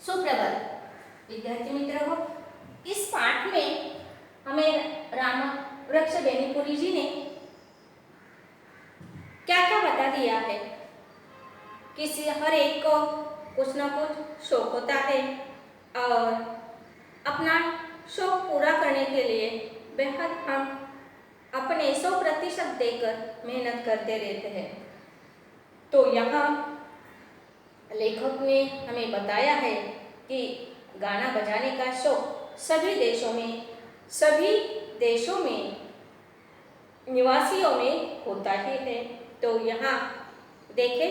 सुप्रभात विद्यार्थी मित्रों, इस पाठ में हमें राम वृक्ष बेनीपुरी जी ने क्या क्या बता दिया है। किसी हर एक को कुछ ना कुछ शौक होता है और अपना शौक पूरा करने के लिए बेहद हम अपने 100% देकर मेहनत करते रहते हैं। तो यहाँ लेखक ने हमें बताया है कि गाना बजाने का शौक सभी देशों में निवासियों में होता ही है। तो यहाँ देखें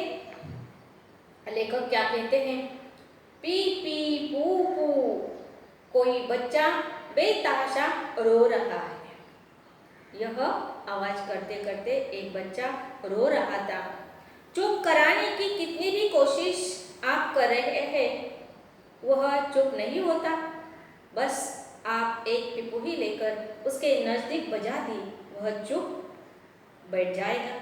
लेखक क्या कहते हैं। पी पी पू पू कोई बच्चा बेतहाशा रो रहा है। यह आवाज करते करते एक बच्चा रो रहा था। चुप कराने की कितनी भी कोशिश आप कर रहे हैं, वह चुप नहीं होता। बस आप एक पिपूही लेकर उसके नजदीक बजा दी, वह चुप बैठ जाएगा।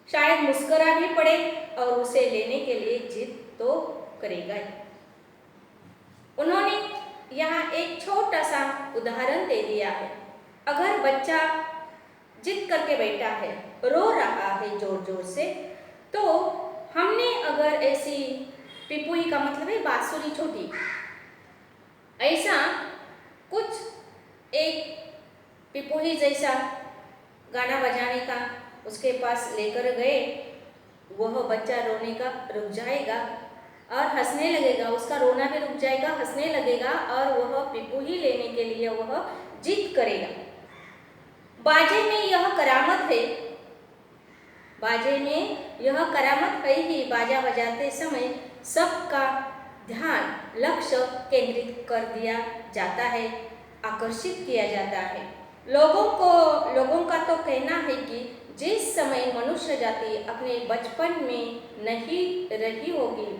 शायद मुस्कुरा भी पड़े और उसे लेने के लिए जिद तो करेगा ही। उन्होंने यहाँ एक छोटा सा उदाहरण दे दिया है। अगर बच्चा जिद करके बैठा है, रो रहा है जोर जोर से, तो हमने अगर ऐसी पिपूही का मतलब है बांसुरी छोटी, ऐसा कुछ एक पिपूही जैसा गाना बजाने का उसके पास लेकर गए, वह बच्चा रोने का रुक जाएगा और हंसने लगेगा। उसका रोना भी रुक जाएगा, हंसने लगेगा और वह पिपूही लेने के लिए वह जिद करेगा। बाजे में यह करामत है, बाजे में यह करामत है ही। बाजा बजाते समय सबका ध्यान लक्ष्य केंद्रित कर दिया जाता है, आकर्षित किया जाता है। लोगों का तो कहना है कि जिस समय मनुष्य जाति अपने बचपन में नहीं रही होगी,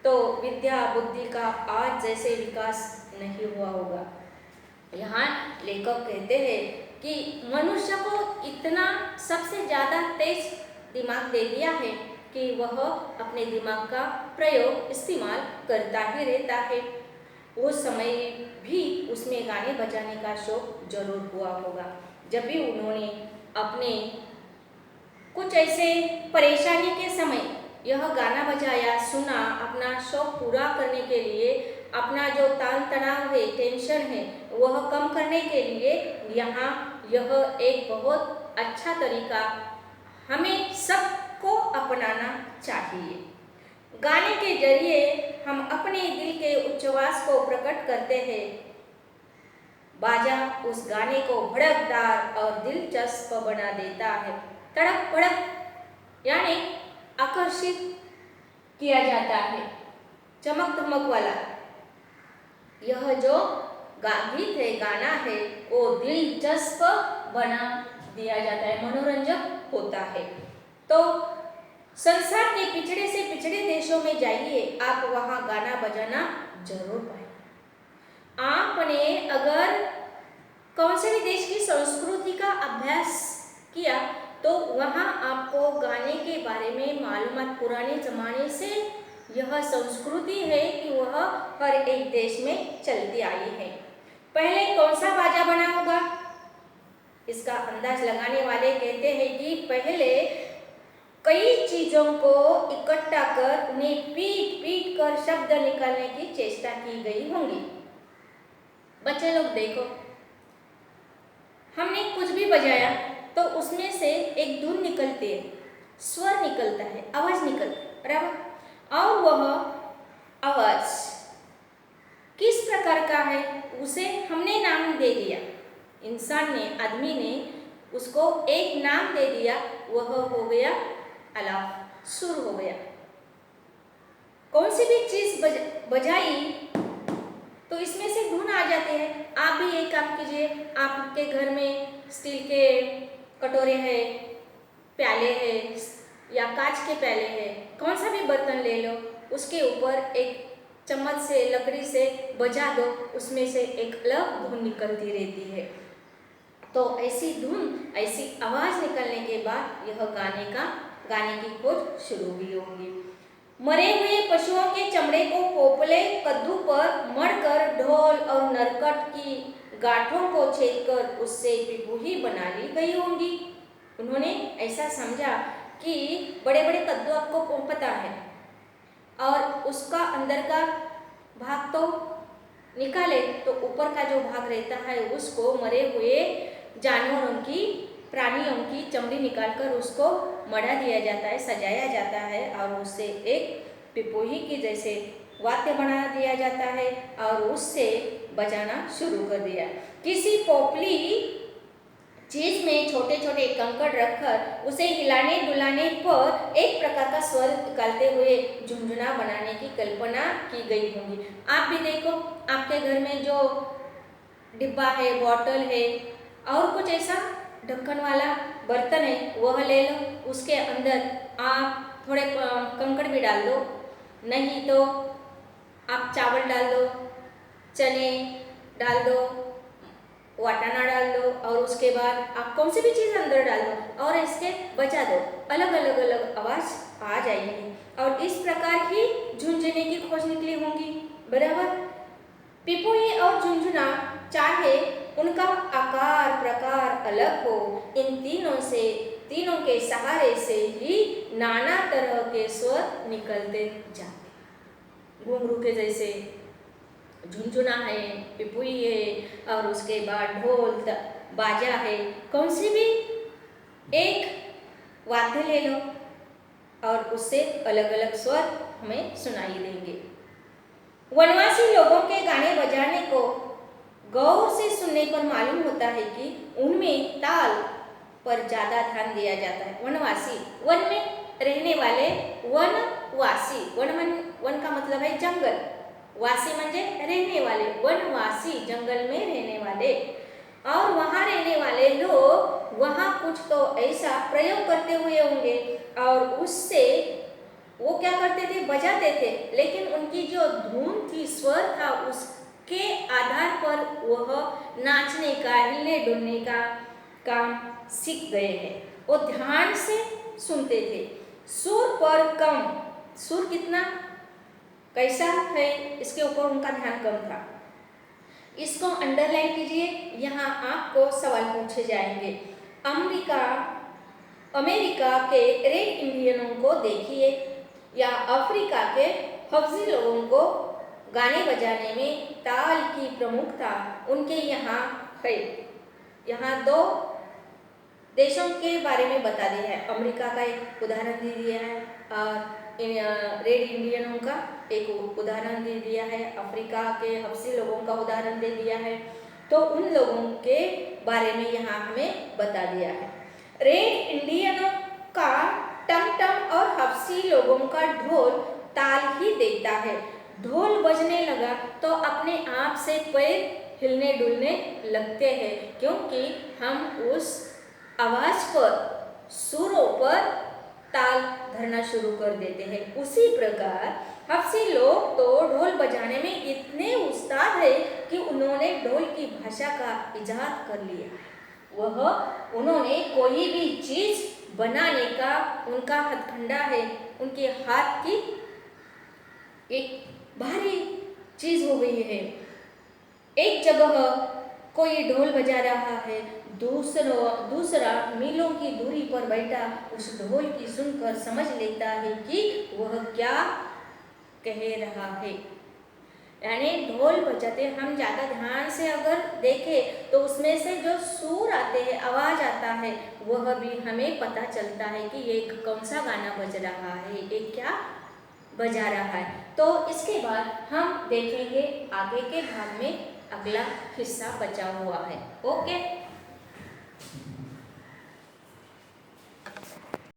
तो विद्या बुद्धि का आज जैसे विकास नहीं हुआ होगा। यहाँ लेखक कहते हैं कि मनुष्य को इतना सबसे ज़्यादा तेज दिमाग दे दिया है कि वह अपने दिमाग का प्रयोग इस्तेमाल करता ही रहता है। उस समय भी उसमें गाने बजाने का शौक जरूर हुआ होगा। जब भी उन्होंने अपने कुछ ऐसे परेशानी के समय यह गाना बजाया, सुना, अपना शौक पूरा करने के लिए, अपना जो तान तनाव है, टेंशन है, वह कम करने के लिए यहाँ यह एक बहुत अच्छा तरीका हमें सबको अपनाना चाहिए। गाने के जरिए हम अपने दिल के उच्छ्वास को प्रकट करते हैं। बाजा उस गाने को भड़कदार और दिलचस्प बना देता है। तड़क भड़क यानी आकर्षित किया जाता है, चमक धमक वाला। यह जो गीत है, गाना है, वो दिलचस्प बना दिया जाता है, मनोरंजक होता है। तो संसार के पिछड़े से पिछड़े देशों में जाइए, आप वहाँ गाना बजाना जरूर पाएंगे। आपने अगर कौन से भी देश की संस्कृति का अभ्यास किया, तो वहाँ आपको गाने के बारे में मालूमात पुराने जमाने से यह संस्कृति है कि वह हर एक देश में चलती आई है। पहले कौन सा बाजा बना होगा, इसका अंदाज लगाने वाले कहते हैं कि पहले कई चीजों को इकट्ठा कर उन्हें पीट पीट कर शब्द निकालने की चेष्टा की गई होंगी। बच्चे लोग देखो, हमने कुछ भी बजाया तो उसमें से एक धुन निकलती है, स्वर निकलता है, आवाज निकलती है, बराबर। और वह आवाज किस प्रकार का है, उसे हमने नाम दे दिया। इंसान ने, आदमी ने उसको एक नाम दे दिया, वह हो गया आलाप, सुर हो गया। कौन सी भी चीज बजाई तो इसमें से धुन आ जाते हैं। आप भी एक काम कीजिए, आपके घर में स्टील के कटोरे हैं, प्याले हैं या कांच के प्याले हैं, कौन सा भी बर्तन ले लो, उसके ऊपर एक चम्मच से, लकड़ी से बजा दो, उसमें से एक अलग धुन निकलती रहती है। तो ऐसी धुन, ऐसी आवाज निकलने के बाद यह गाने की खोज शुरू हुई होगी। मरे हुए पशुओं के चमड़े को पोपले कद्दू पर मढ़कर ढोल और नरकट की गांठों को छेदकर उससे पिपूही बना ली गई होंगी। उन्होंने ऐसा समझा कि बड़े बड़े कद्दू आपको पता है और उसका अंदर का भाग तो निकाले तो ऊपर का जो भाग रहता है उसको मरे हुए जानवरों की प्राणियों की चमड़ी निकालकर उसको मढ़ा दिया जाता है, सजाया जाता है और उससे एक पिपूही की जैसे वाद्य बना दिया जाता है और उससे बजाना शुरू कर दिया। किसी पोपली चीज में छोटे छोटे कंकड़ रखकर उसे हिलाने डुलाने पर एक प्रकार का स्वर निकालते हुए झुंझुना बनाने की कल्पना की गई होगी। आप भी देखो, आपके घर में जो डिब्बा है, बॉटल है और कुछ ऐसा ढक्कन वाला बर्तन है वह ले लो, उसके अंदर आप थोड़े कंकड़ भी डाल दो, नहीं तो आप चावल डाल दो, चने डाल दो, वाटाना डाल दो और उसके बाद आप कौन सी भी चीज़ अंदर डाल दो और इसके बजा दो, अलग अलग अलग आवाज़ आ जाएगी और इस प्रकार ही झुंझुने की खोज निकली होंगी। बराबर। पिपूही और झुंझुना चाहे उनका आकार प्रकार अलग हो, इन तीनों के सहारे से ही नाना तरह के स्वर निकलते जाते। घुंघरू के जैसे झुंझुना है, पिपूही है और उसके बाद ढोल बाजा है, कौन सी भी एक वाद्य ले लो और उससे अलग अलग स्वर हमें सुनाई देंगे। वनवासी लोगों के गाने बजाने को गौर से सुनने पर मालूम होता है कि उनमें ताल पर ज्यादा ध्यान दिया जाता है। वनवासी, वन में रहने वाले वनवासी, वन का मतलब है जंगल, वासी म्हणजे रहने वाले, वनवासी जंगल में रहने वाले और वहाँ रहने वाले लोग वहाँ कुछ तो ऐसा प्रयोग करते हुए होंगे और उससे वो क्या करते थे, बजाते थे, लेकिन उनकी जो धुन थी, स्वर था, उसके आधार पर वह नाचने का, हिलने डुलने का काम सीख गए हैं। वो ध्यान से सुनते थे। सुर पर कम, सुर कितना कैसा है इसके ऊपर उनका ध्यान कम था। इसको अंडरलाइन कीजिए, यहाँ आपको सवाल पूछे जाएंगे। अमेरिका के रेड इंडियनों को देखिए या अफ्रीका के हफ्जी लोगों को गाने बजाने में ताल की प्रमुखता उनके यहाँ है। यहाँ दो देशों के बारे में बता दिया है, अमेरिका का एक उदाहरण दे दिया है और रेड इंडियनों का एक उदाहरण दे दिया है, अफ्रीका के हफ्सी लोगों का उदाहरण दे दिया है। तो उन लोगों के बारे में यहाँ हमें बता दिया है। रेड इंडियनों का टमटम और हफ्सी लोगों का ढोल ताल ही देता है। ढोल बजने लगा तो अपने आप से पैर हिलने डुलने लगते हैं, क्योंकि हम उस आवाज पर, सुरों पर ताल धरना शुरू कर देते हैं। उसी प्रकार हफ्सी लोग तो ढोल बजाने में इतने उस्ताद है कि उन्होंने ढोल की भाषा का इजाद कर लिया। उन्होंने कोई भी चीज बनाने का उनका हथकंडा है, उनके हाथ की एक भारी चीज हो गई है। एक जगह कोई ढोल बजा रहा है, दूसरा मीलों की दूरी पर बैठा उस ढोल की सुनकर समझ लेता है कि वह क्या कह रहा है। यानी ढोल बजाते हम ज़्यादा ध्यान से अगर देखें तो उसमें से जो सुर आते हैं, आवाज़ आता है, वह भी हमें पता चलता है कि ये कौन सा गाना बज रहा है, ये क्या बजा रहा है। तो इसके बाद हम देखेंगे आगे के भाग में, अगला हिस्सा बचा हुआ है। ओके।